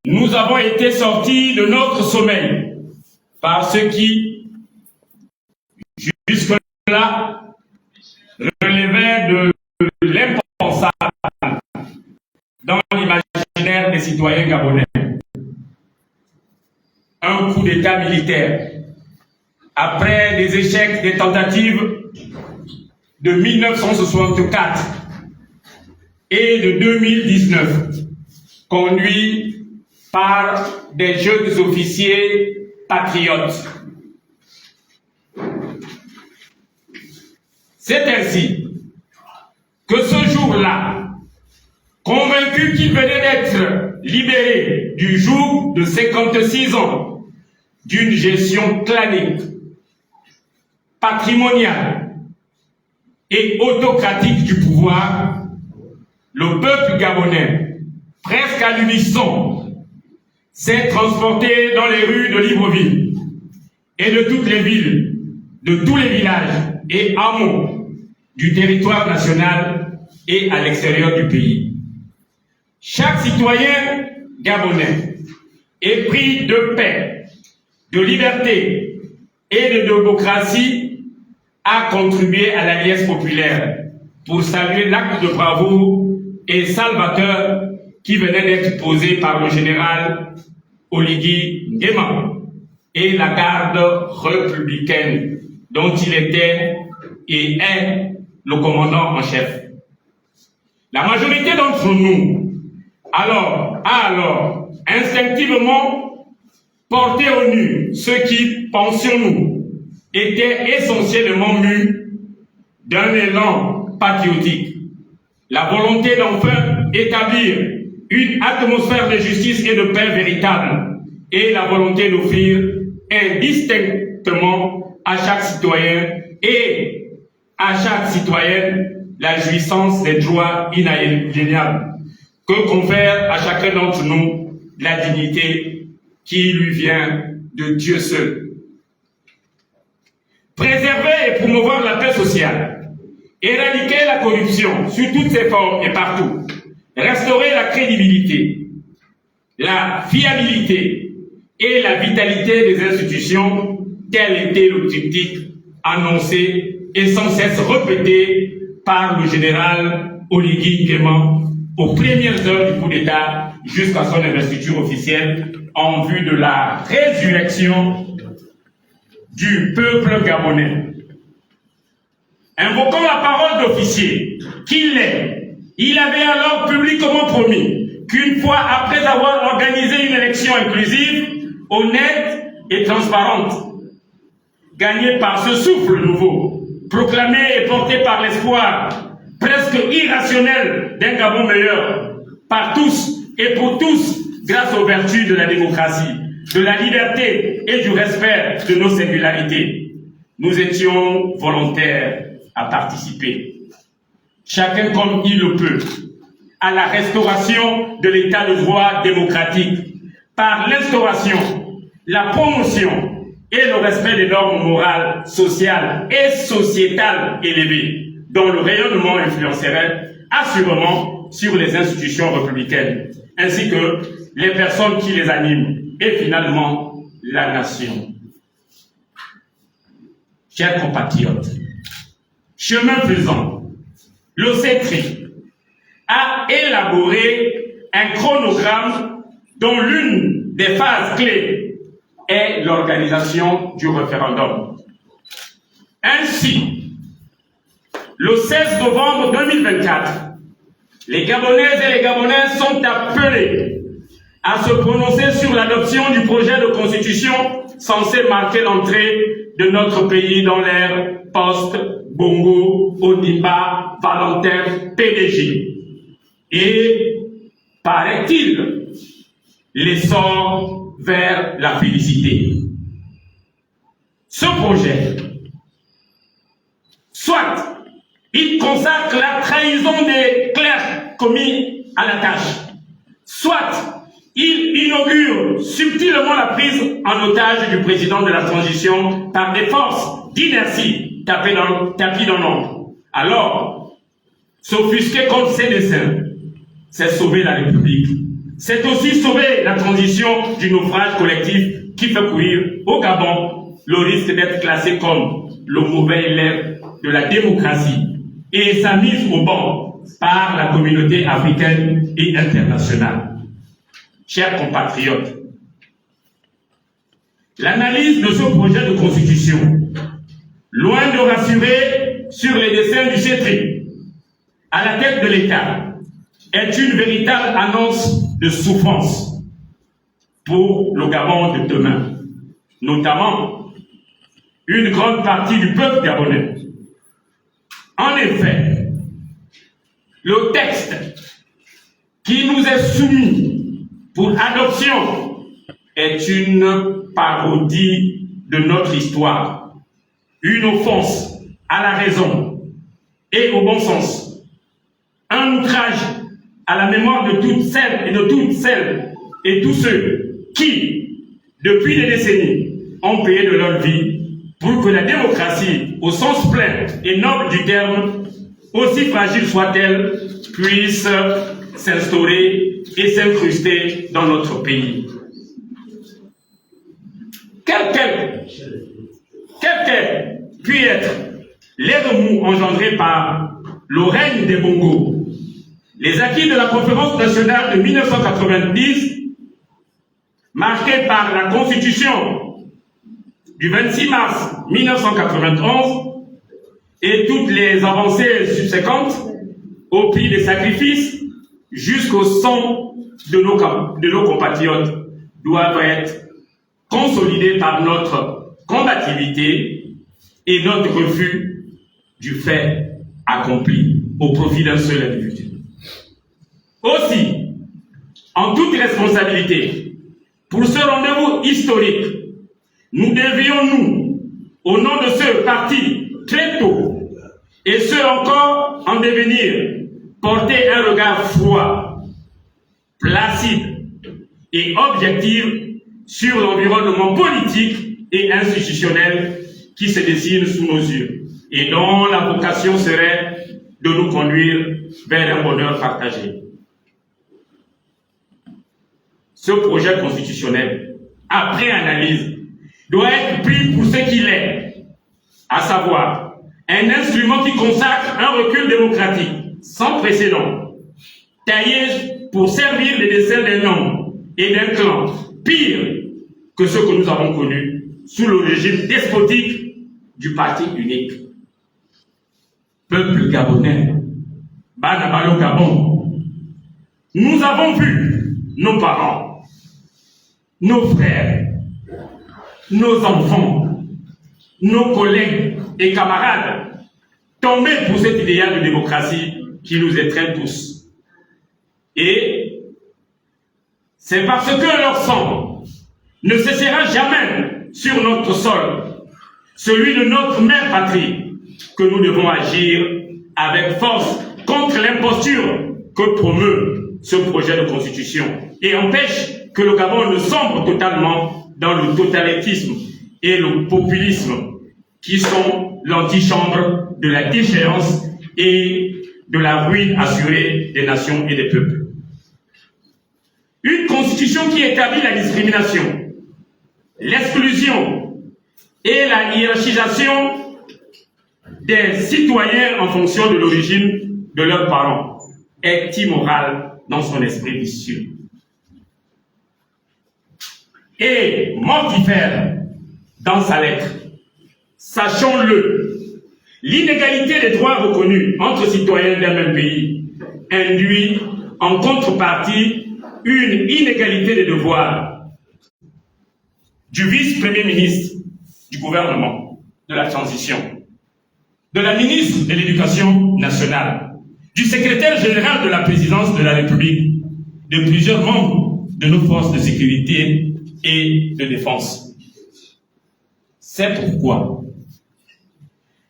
nous avons été sortis de notre sommeil par ce qui, jusque-là, relevait de l'impensable dans l'imaginaire des citoyens gabonais. Un coup d'État militaire, après les échecs des tentatives de 1964 et de 2019, conduit par des jeunes officiers patriotes. C'est ainsi que ce jour-là, convaincu qu'il venait d'être libéré du joug de 56 ans d'une gestion clanique, patrimoniale et autocratique du pouvoir, le peuple gabonais, presque à l'unisson, s'est transporté dans les rues de Libreville et de toutes les villes, de tous les villages et hameaux du territoire national et à l'extérieur du pays. Chaque citoyen gabonais épris de paix, de liberté et de démocratie a contribué à la liesse populaire pour saluer l'acte de bravoure et salvateur qui venait d'être posé par le général Oligui Nguema et la garde républicaine dont il était et est le commandant en chef. La majorité d'entre nous a alors instinctivement porté au nu ce qui, pensions-nous, était essentiellement mus d'un élan patriotique, la volonté d'enfin établir une atmosphère de justice et de paix véritable et la volonté d'offrir indistinctement à chaque citoyen et à chaque citoyenne la jouissance des droits inaliénables que confère à chacun d'entre nous la dignité qui lui vient de Dieu seul. Préserver et promouvoir la paix sociale, éradiquer la corruption sous toutes ses formes et partout, restaurer la crédibilité, la fiabilité et la vitalité des institutions, tel était le triptyque annoncé et sans cesse répété par le général Oligui Nguema aux premières heures du coup d'État jusqu'à son investiture officielle en vue de la résurrection du peuple gabonais. Invoquant la parole d'officier qu'il est, il avait alors publiquement promis qu'une fois après avoir organisé une élection inclusive, honnête et transparente, gagnée par ce souffle nouveau, proclamé et porté par l'espoir presque irrationnel d'un Gabon meilleur, par tous et pour tous, grâce aux vertus de la démocratie, de la liberté et du respect de nos singularités. Nous étions volontaires à participer, chacun comme il le peut, à la restauration de l'état de droit démocratique, par l'instauration, la promotion et le respect des normes morales, sociales et sociétales élevées, dont le rayonnement influencerait assurément sur les institutions républicaines, ainsi que les personnes qui les animent, et finalement la nation. Chers compatriotes, chemin faisant, le CETRI a élaboré un chronogramme dont l'une des phases clés est l'organisation du référendum. Ainsi, le 16 novembre 2024, les Gabonaises et les Gabonais sont appelés à se prononcer sur l'adoption du projet de constitution censé marquer l'entrée de notre pays dans l'ère post-Bongo, Ondimba, Valentin, PDG. Et, paraît-il, l'essor vers la félicité. Ce projet, soit il consacre la trahison des clercs commis à la tâche, soit il inaugure subtilement la prise en otage du président de la transition par des forces d'inertie tapis dans l'ombre. Alors, s'offusquer contre ses desseins, c'est sauver la République, c'est aussi sauver la transition du naufrage collectif qui fait courir au Gabon le risque d'être classé comme le mauvais élève de la démocratie et sa mise au banc par la communauté africaine et internationale. Chers compatriotes, l'analyse de ce projet de constitution, loin de rassurer sur les desseins du CETRI à la tête de l'État, est une véritable annonce de souffrance pour le Gabon de demain, notamment une grande partie du peuple gabonais. En effet, le texte qui nous est soumis pour adoption est une parodie de notre histoire, une offense à la raison et au bon sens, un outrage à la mémoire de toutes celles et tous ceux qui, depuis des décennies, ont payé de leur vie pour que la démocratie, au sens plein et noble du terme, aussi fragile soit-elle, puisse s'instaurer et s'incruster dans notre pays. Quel puis être les remous engendrés par le règne des Bongo, les acquis de la conférence nationale de 1990, marqués par la Constitution du 26 mars 1991 et toutes les avancées subséquentes au prix des sacrifices jusqu'au sang de nos compatriotes, doivent être consolidés par notre combativité et notre refus du fait accompli au profit d'un seul individu. Aussi, en toute responsabilité, pour ce rendez-vous historique, nous devions, au nom de ce parti très tôt, et ceux encore en devenir, porter un regard froid, placide et objectif sur l'environnement politique et institutionnel qui se dessine sous nos yeux et dont la vocation serait de nous conduire vers un bonheur partagé. Ce projet constitutionnel, après analyse, doit être pris pour ce qu'il est, à savoir un instrument qui consacre un recul démocratique sans précédent, taillé pour servir les desseins d'un homme et d'un clan, pire que ce que nous avons connu sous le régime despotique du parti unique. Peuple gabonais, Banabalo Gabon, nous avons vu nos parents, nos frères, nos enfants, nos collègues et camarades tomber pour cet idéal de démocratie qui nous étreint tous. Et c'est parce que leur sang ne cessera jamais sur notre sol, celui de notre mère patrie, que nous devons agir avec force contre l'imposture que promeut ce projet de constitution et empêche que le Gabon ne sombre totalement dans le totalitarisme et le populisme qui sont l'antichambre de la déchéance et de la ruine assurée des nations et des peuples. Une constitution qui établit la discrimination, l'exclusion et la hiérarchisation des citoyens en fonction de l'origine de leurs parents est immorale dans son esprit vicieux et mortifère dans sa lettre. Sachons-le, l'inégalité des droits reconnus entre citoyens d'un même pays induit en contrepartie une inégalité des devoirs du vice-premier ministre du gouvernement de la transition, de la ministre de l'Éducation nationale, du secrétaire général de la présidence de la République, de plusieurs membres de nos forces de sécurité et de défense. C'est pourquoi,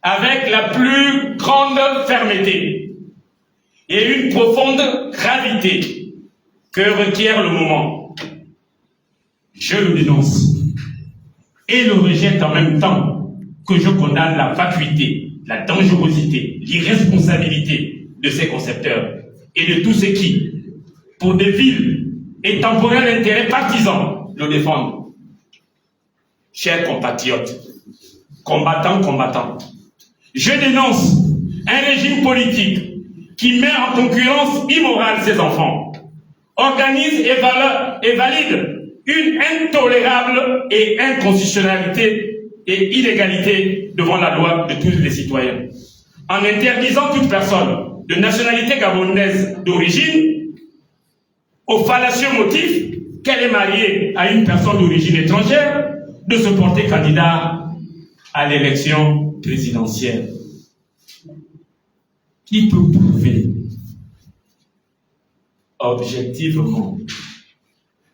avec la plus grande fermeté et une profonde gravité que requiert le moment, je le dénonce et le rejette en même temps que je condamne la vacuité, la dangerosité, l'irresponsabilité de ces concepteurs et de tous ceux qui, pour des villes et temporel intérêt partisan le défendent. Chers compatriotes, combattants, je dénonce un régime politique qui met en concurrence immorale ses enfants, organise et valide une intolérable et inconstitutionnalité et illégalité devant la loi de tous les citoyens, en interdisant toute personne de nationalité gabonaise d'origine au fallacieux motif qu'elle est mariée à une personne d'origine étrangère de se porter candidat à l'élection présidentielle. Qui peut prouver objectivement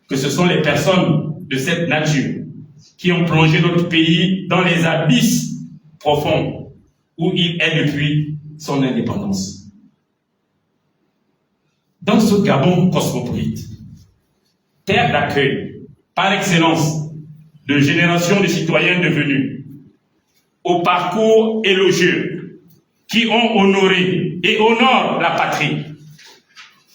que ce sont les personnes de cette nature qui ont plongé notre pays dans les abysses profonds où il est depuis son indépendance? Dans ce Gabon cosmopolite, terre d'accueil par excellence de générations de citoyens devenus au parcours élogieux qui ont honoré et honorent la patrie,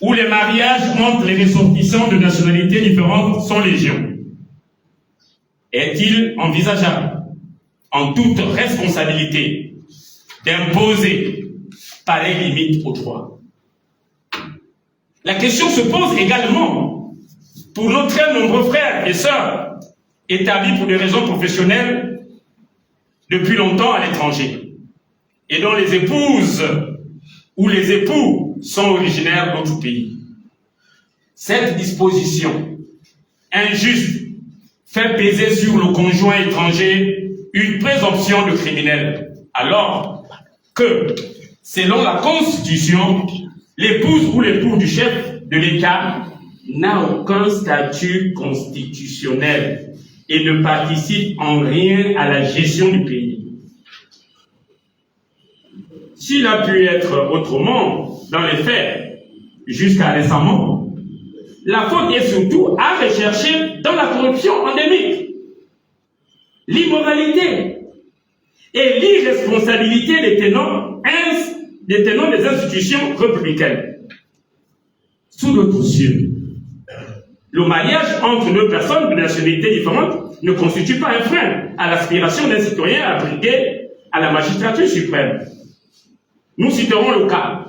où les mariages entre les ressortissants de nationalités différentes sont légion, est-il envisageable, en toute responsabilité, d'imposer pareille limite au droit? La question se pose également pour nos très nombreux frères et sœurs établis pour des raisons professionnelles depuis longtemps à l'étranger et dont les épouses ou les époux sont originaires d'autres pays. Cette disposition injuste fait peser sur le conjoint étranger une présomption de criminel, alors que, selon la Constitution, l'épouse ou l'époux du chef de l'État n'a aucun statut constitutionnel et ne participe en rien à la gestion du pays. S'il a pu être autrement dans les faits jusqu'à récemment, la faute est surtout à rechercher dans la corruption endémique, l'immoralité et l'irresponsabilité des tenants des institutions républicaines. Sous notre ciel, le mariage entre deux personnes de nationalités différentes ne constitue pas un frein à l'aspiration d'un citoyen à briguer à la magistrature suprême. Nous citerons le cas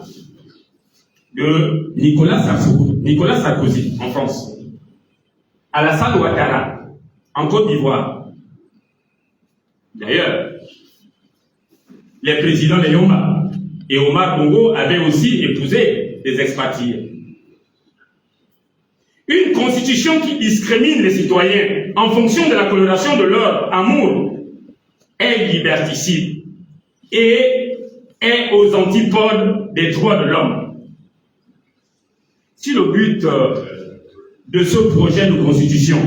de Nicolas Sarkozy en France, Alassane Ouattara en Côte d'Ivoire. D'ailleurs, les présidents de Yomba et Omar Bongo avaient aussi épousé des expatriés. Une constitution qui discrimine les citoyens en fonction de la coloration de leur amour est liberticide et est aux antipodes des droits de l'homme. Si le but de ce projet de constitution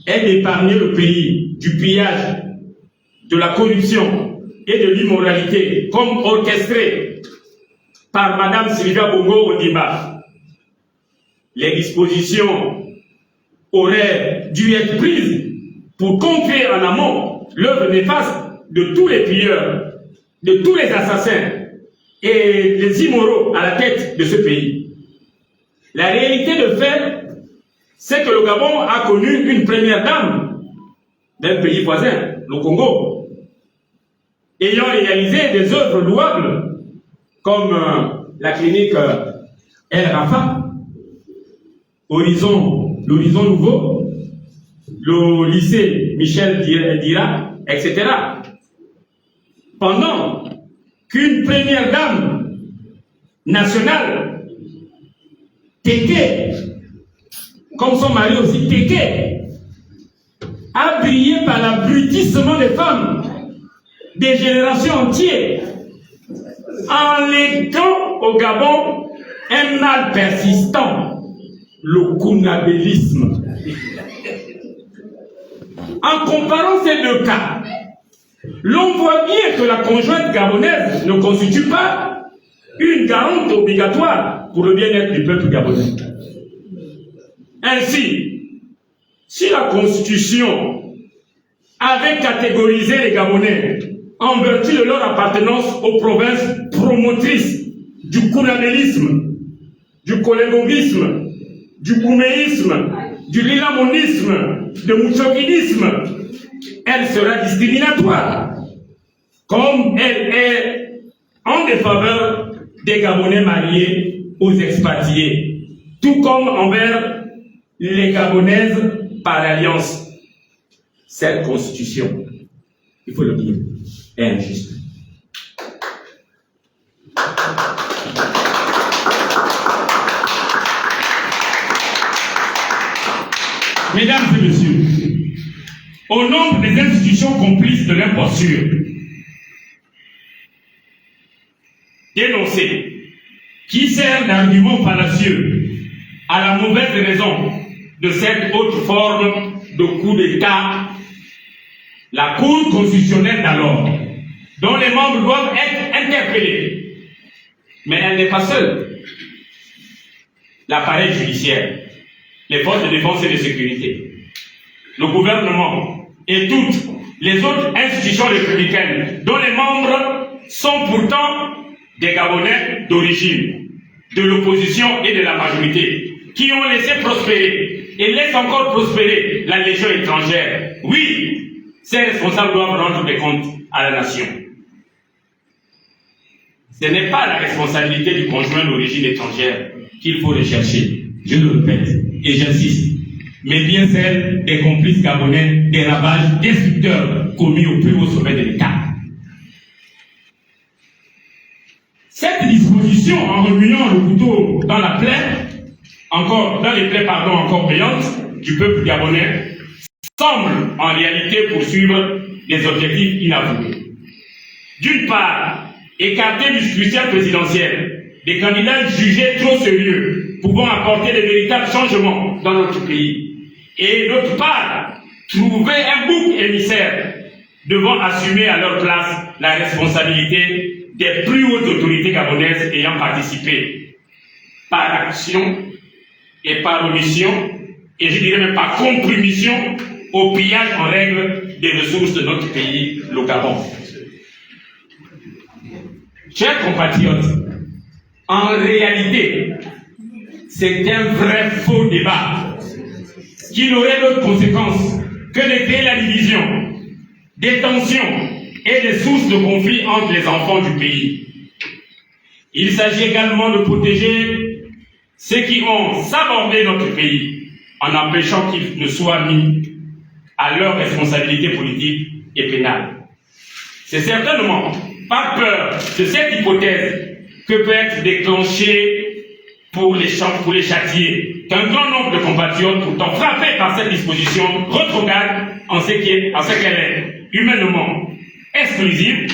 est d'épargner le pays du pillage, de la corruption et de l'immoralité comme orchestré par Madame Sylvia Bongo Ondimba, les dispositions auraient dû être prises pour contrer en amont l'œuvre néfaste de tous les pilleurs, de tous les assassins et les immoraux à la tête de ce pays. La réalité de fait, c'est que le Gabon a connu une première dame d'un pays voisin, le Congo, ayant réalisé des œuvres louables comme la clinique El Rafa, l'Horizon Nouveau, le lycée Michel Dira, etc. Pendant qu'une première dame nationale, Téké, comme son mari aussi, Téké, a brillé par l'abrutissement des femmes des générations entières, en léguant au Gabon un mal persistant, le kounabélisme. En comparant ces deux cas, l'on voit bien que la conjointe gabonaise ne constitue pas une garante obligatoire pour le bien-être du peuple gabonais. Ainsi, si la Constitution avait catégorisé les Gabonais en vertu de leur appartenance aux provinces promotrices du kounabélisme, du collégobisme, du gouméisme, du lilamonisme, du mouchokinisme, elle sera discriminatoire, comme elle est en défaveur des Gabonais mariés aux expatriés, tout comme envers les Gabonaises par alliance. Cette constitution, il faut le dire, est injuste. Mesdames et messieurs, au nombre des institutions complices de l'imposture, dénoncées, qui sert d'argument fallacieux à la mauvaise raison de cette autre forme de coup d'État, la Cour constitutionnelle d'alors, dont les membres doivent être interpellés, mais elle n'est pas seule. L'appareil judiciaire, les forces de défense et de sécurité, le gouvernement et toutes les autres institutions républicaines dont les membres sont pourtant des Gabonais d'origine, de l'opposition et de la majorité, qui ont laissé prospérer et laissent encore prospérer la légion étrangère. Oui, ces responsables doivent rendre des comptes à la nation. Ce n'est pas la responsabilité du conjoint d'origine étrangère qu'il faut rechercher, je le répète et j'insiste, mais bien celle des complices gabonais des ravages destructeurs commis au plus haut sommet de l'État. Cette disposition, en remuant le couteau dans la plaie, dans les plaies encore payantes du peuple gabonais, semble en réalité poursuivre des objectifs inavoués. D'une part, écarter du scrutin présidentiel des candidats jugés trop sérieux, pouvant apporter de véritables changements dans notre pays. Et d'autre part, trouver un bouc émissaire devant assumer à leur place la responsabilité des plus hautes autorités gabonaises ayant participé par action et par omission, et je dirais même par compromission, au pillage en règle des ressources de notre pays, le Gabon. Chers compatriotes, en réalité, c'est un vrai faux débat qui n'aurait d'autre conséquence que de créer la division, des tensions et des sources de conflits entre les enfants du pays. Il s'agit également de protéger ceux qui ont sabordé notre pays en empêchant qu'ils ne soient mis à leur responsabilité politique et pénale. C'est certainement par peur de cette hypothèse que peut être déclenché pour les châtier qu'un grand nombre de compatriotes, pourtant frappés par cette disposition, retrograde en ce qu'elle est humainement exclusive,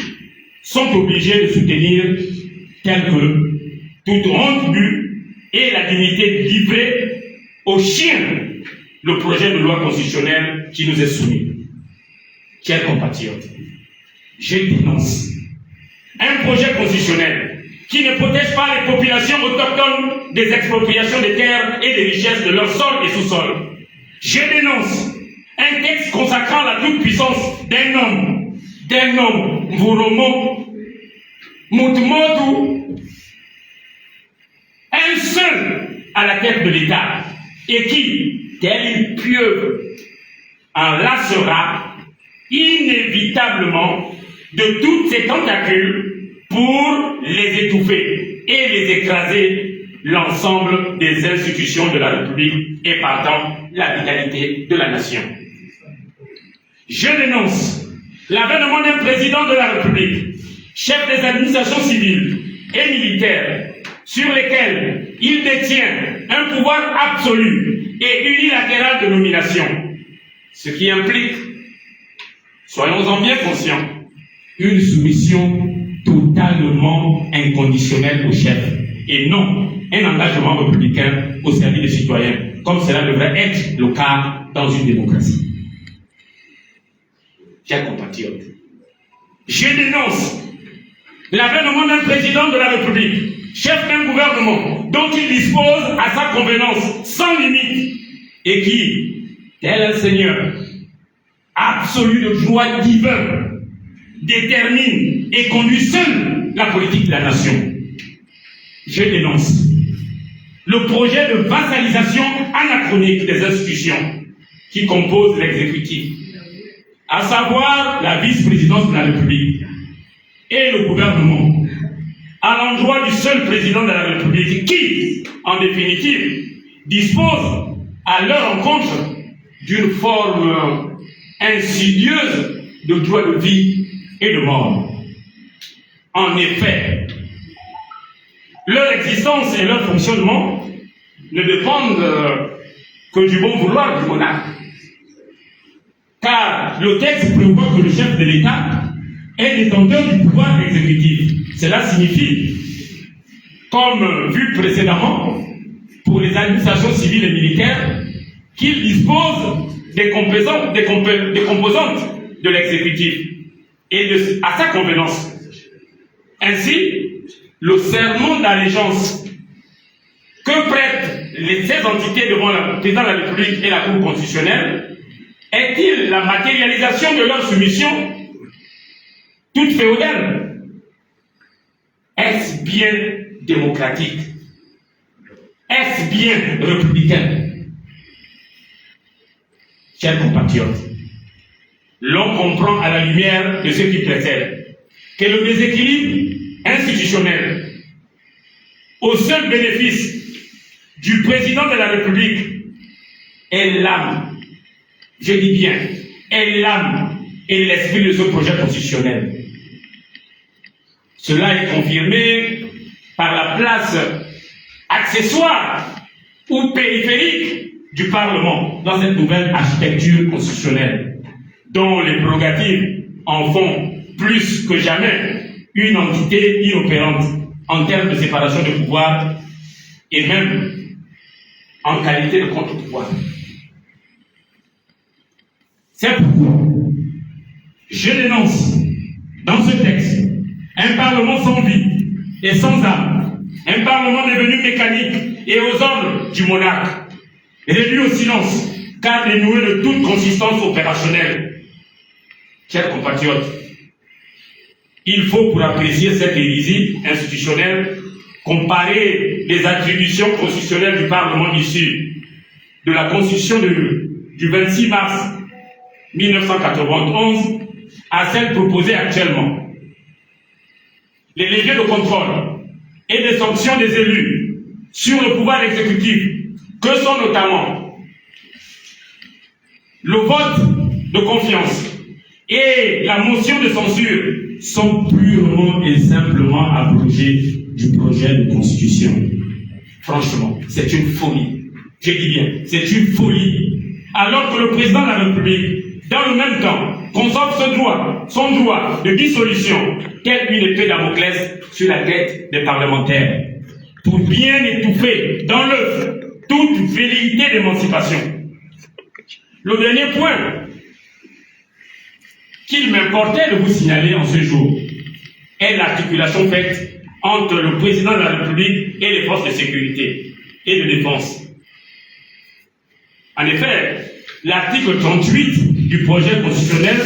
sont obligés de soutenir tel que toute honte due et la dignité livrée aux chiens le projet de loi constitutionnelle qui nous est soumis. Chers compatriotes, je dénonce un projet constitutionnel qui ne protège pas les populations autochtones des expropriations des terres et des richesses de leur sol et sous-sol. Je dénonce un texte consacrant la toute-puissance d'un homme, Mvuromo Mutumotu, un seul à la tête de l'État, et qui, tel une pieuvre, enlacera inévitablement de toutes ces tentacules pour les étouffer et les écraser l'ensemble des institutions de la République et partant la vitalité de la nation. Je dénonce l'avènement d'un président de la République, chef des administrations civiles et militaires, sur lesquels il détient un pouvoir absolu et unilatéral de nomination, ce qui implique, soyons-en bien conscients, une soumission totalement inconditionnelle au chef et non un engagement républicain au service des citoyens, comme cela devrait être le cas dans une démocratie. Chers compatriotes, je dénonce l'avènement d'un président de la République, chef d'un gouvernement dont il dispose à sa convenance sans limite et qui, tel un seigneur absolu de joie divine, détermine et conduit seul la politique de la nation. Je dénonce le projet de vassalisation anachronique des institutions qui composent l'exécutif, à savoir la vice-présidence de la République et le gouvernement, à l'endroit du seul président de la République qui, en définitive, dispose à leur encontre d'une forme insidieuse de droit de vie et de mort. En effet, leur existence et leur fonctionnement ne dépendent que du bon vouloir du monarque. Car le texte prévoit que le chef de l'État est détenteur du pouvoir exécutif. Cela signifie, comme vu précédemment, pour les administrations civiles et militaires, qu'il dispose des composantes de l'exécutif et à sa convenance. Ainsi, le serment d'allégeance que prêtent ces entités devant le président de la République et la Cour constitutionnelle est-il la matérialisation de leur soumission toute féodale? Est-ce bien démocratique? Est-ce bien républicain? Chers compatriotes, l'on comprend à la lumière de ce qui précède que le déséquilibre institutionnel au seul bénéfice du président de la République est l'âme, je dis bien, est l'âme et l'esprit de ce projet constitutionnel. Cela est confirmé par la place accessoire ou périphérique du Parlement dans cette nouvelle architecture constitutionnelle, dont les prérogatives en font plus que jamais une entité inopérante en termes de séparation de pouvoir et même en qualité de contre-pouvoir. C'est pourquoi je dénonce dans ce texte un Parlement sans vie et sans âme, un Parlement devenu mécanique et aux ordres du monarque, réduit au silence car dénué de toute consistance opérationnelle. Chers compatriotes, il faut, pour apprécier cette hérésie institutionnelle, comparer les attributions constitutionnelles du Parlement issu de la Constitution du 26 mars 1991 à celles proposées actuellement. Les leviers de contrôle et des sanctions des élus sur le pouvoir exécutif, que sont notamment le vote de confiance et la motion de censure, sont purement et simplement abrogés du projet de constitution. Franchement, c'est une folie. Je dis bien, c'est une folie. Alors que le président de la République, dans le même temps, conserve son droit de dissolution, telle une épée Damoclès sur la tête des parlementaires, pour bien étouffer dans l'œuf toute velléité d'émancipation. Le dernier point qu'il m'importait de vous signaler en ce jour est l'articulation faite entre le président de la République et les forces de sécurité et de défense. En effet, l'article 38 du projet constitutionnel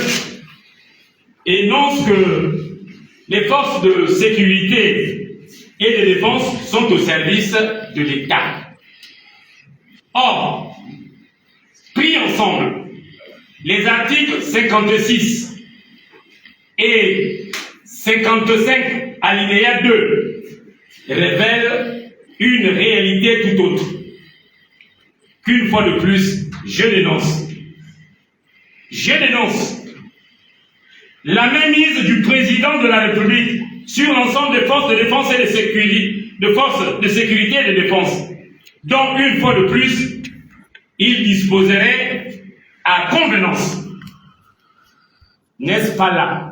énonce que les forces de sécurité et de défense sont au service de l'État. Or, pris ensemble, les articles 56 et 55 alinéa 2 révèlent une réalité tout autre. Qu'une fois de plus, je dénonce la mainmise du président de la République sur l'ensemble des forces de défense et de sécurité et de défense, dont une fois de plus, il disposerait à convenance. N'est-ce pas là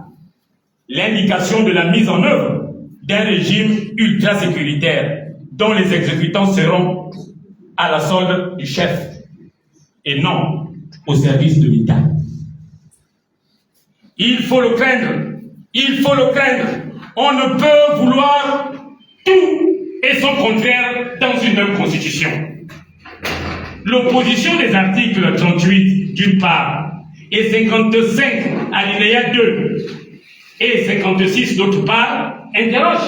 l'indication de la mise en œuvre d'un régime ultra-sécuritaire dont les exécutants seront à la solde du chef et non au service de l'État? Il faut le craindre. On ne peut vouloir tout et son contraire dans une même constitution. L'opposition des articles 38 d'une part et 55 alinéa 2 et 56 d'autre part interroge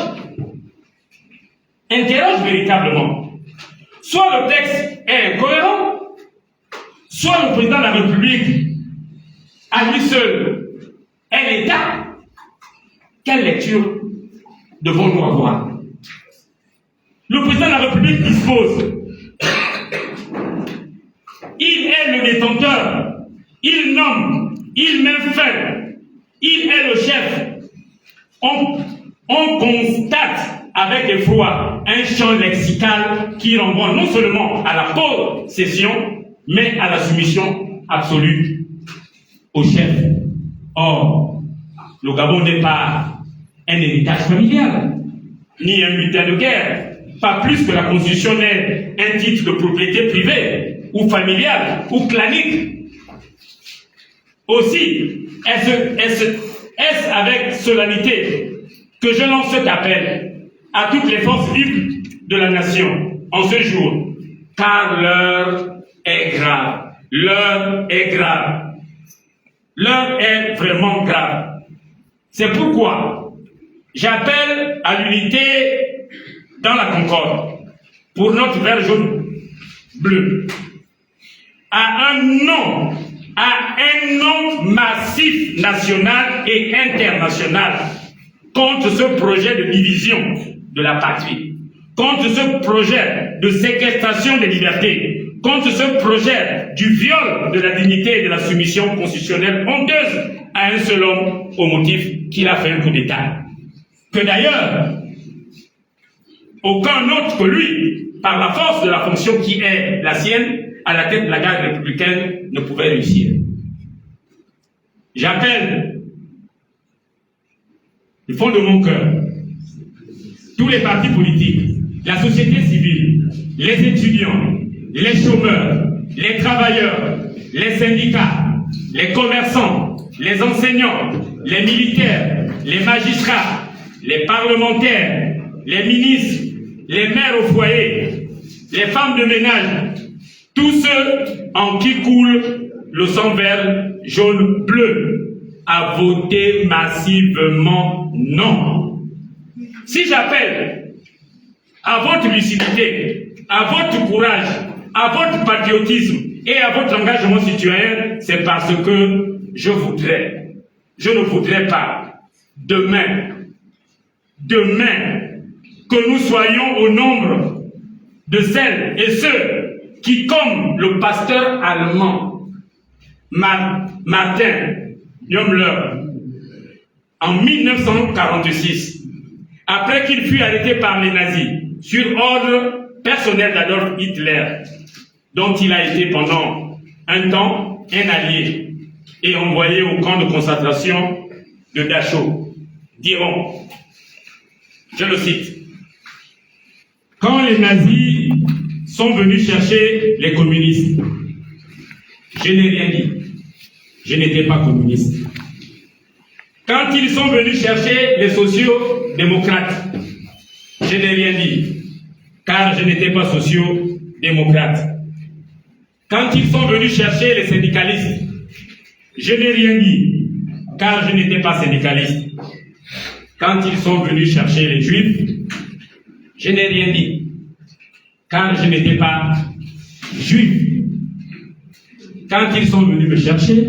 véritablement. soit le texte est incohérent, soit le président de la République, à lui seul, est l'État. Quelle lecture devons-nous avoir? Le président de la République dispose. Il est le détenteur. Il nomme. Il met fin. Il est le chef. On constate avec effroi un champ lexical qui renvoie non seulement à la possession, mais à la soumission absolue au chef. Or, le Gabon n'est pas un héritage familial, ni un butin de guerre, pas plus que la Constitution n'est un titre de propriété privée, ou familiale, ou clanique. Aussi, est-ce avec solennité que je lance cet appel à toutes les forces vives de la nation en ce jour, car l'heure est grave. L'heure est grave. L'heure est vraiment grave. C'est pourquoi j'appelle à l'unité dans la concorde pour notre vert jaune bleu à un nom massif national et international contre ce projet de division de la patrie, contre ce projet de séquestration des libertés, contre ce projet du viol de la dignité et de la soumission constitutionnelle honteuse à un seul homme au motif qu'il a fait un coup d'État. Que d'ailleurs, aucun autre que lui, par la force de la fonction qui est la sienne, à la tête de la garde républicaine, ne pouvait réussir. J'appelle du fond de mon cœur tous les partis politiques, la société civile, les étudiants, les chômeurs, les travailleurs, les syndicats, les commerçants, les enseignants, les militaires, les magistrats, les parlementaires, les ministres, les mères au foyer, les femmes de ménage, tous ceux en qui coule le sang vert, jaune, bleu, à voter massivement non. Si j'appelle à votre lucidité, à votre courage, à votre patriotisme et à votre engagement citoyen, c'est parce que je ne voudrais pas demain, que nous soyons au nombre de celles et ceux qui, comme le pasteur allemand Martin Niemöller, en 1946, après qu'il fut arrêté par les nazis, sur ordre personnel d'Adolf Hitler, dont il a été pendant un temps un allié et envoyé au camp de concentration de Dachau, diront, je le cite, « Quand les nazis sont venus chercher les communistes, je n'ai rien dit, je n'étais pas communiste. Quand ils sont venus chercher les sociaux-démocrates, je n'ai rien dit, car je n'étais pas socio-démocrate. Quand ils sont venus chercher les syndicalistes, je n'ai rien dit, car je n'étais pas syndicaliste. Quand ils sont venus chercher les juifs, je n'ai rien dit, car je n'étais pas juif. Quand ils sont venus me chercher,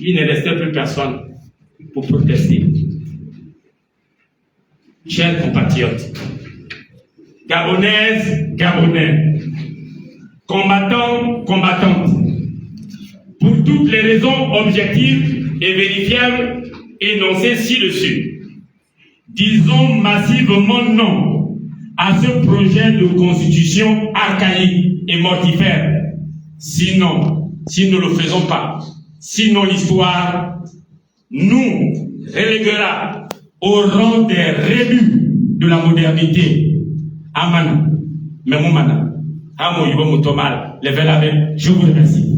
il ne restait plus personne pour protester. Chers compatriotes, Gabonaises, Gabonais, combattants, combattantes, pour toutes les raisons objectives et vérifiables énoncées ci-dessus, disons massivement non à ce projet de constitution archaïque et mortifère. Sinon, si nous ne le faisons pas, sinon l'histoire nous reléguera au rang des rébus de la modernité. Amen. Memoumana. Amo Yibo Mutomal. Je vous remercie.